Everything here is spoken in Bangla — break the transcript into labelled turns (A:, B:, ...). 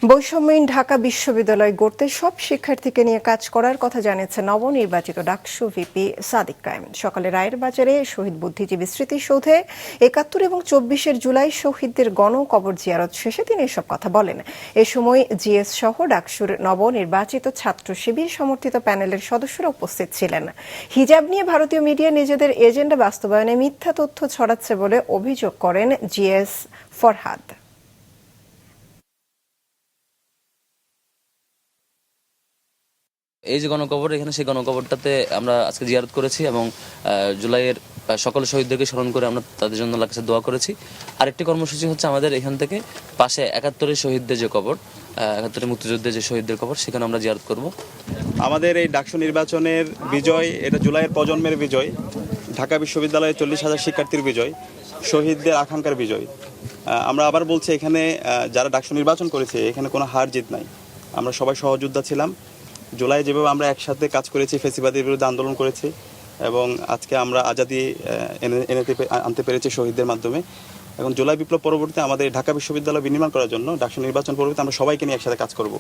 A: বৈষম্যহীন ঢাকা বিশ্ববিদ্যালয় গড়তে সব শিক্ষার্থীকে নিয়ে কাজ করার কথা জানিয়েছে নবনির্বাচিত ডাকসু ভিপি সাদিক কায়েম। সকালে রায়ের বাজারে শহীদ বুদ্ধিজীবী স্মৃতিসৌধে ৭১ এবং ২৪ জুলাই শহীদদের গণকবর জিয়ারত শেষে তিনি এসব কথা বলেন। এ সময় জিএস সহ ডাকসুর নবনির্বাচিত ছাত্র শিবির সমর্থিত প্যানেলের সদস্যরা উপস্থিত ছিলেন। হিজাব নিয়ে ভারতীয় মিডিয়া নিজেদের এজেন্ডা বাস্তবায়নে মিথ্যা তথ্য ছড়াচ্ছে বলে অভিযোগ করেন জিএস ফরহাদ।
B: এই যে গণকবর, এখানে সেই গণকবরটাতে আমরা আজকে জিয়ারত করেছি এবং জুলাইয়ের সকল শহীদদেরকে স্মরণ করে আমরা তাদের জন্য আল্লাহর কাছে দোয়া করেছি। আরেকটি কর্মসূচি হচ্ছে আমাদের এখান থেকে পাশে ৭১-এর শহীদদের যে কবর, ৭১-এর মুক্তিযুদ্ধের যে শহীদদের কবর, সেখানে আমরা জিয়ারত করব।
C: আমাদের এই ডাকসু নির্বাচনের বিজয়, এটা জুলাইয়ের প্রজন্মের বিজয়, ঢাকা বিশ্ববিদ্যালয়ের ৪০,০০০ শিক্ষার্থীর বিজয়, শহীদদের আকাঙ্ক্ষার বিজয়। আমরা আবার বলছি, এখানে যারা ডাকসু নির্বাচন করেছে এখানে কোনো হার জিত নাই। আমরা সবাই সহযোদ্ধা ছিলাম। জুলাই যেভাবে আমরা একসাথে কাজ করেছি, ফ্যাসিবাদের বিরুদ্ধে আন্দোলন করেছি এবং আজকে আমরা আজাদি আনতে পেরেছি শহীদদের মাধ্যমে। এখন জুলাই বিপ্লব পরবর্তীতে আমাদের ঢাকা বিশ্ববিদ্যালয় বিনির্মাণ করার জন্য ডাকসু নির্বাচন পরবর্তীতে আমরা সবাইকে নিয়ে একসাথে কাজ করব।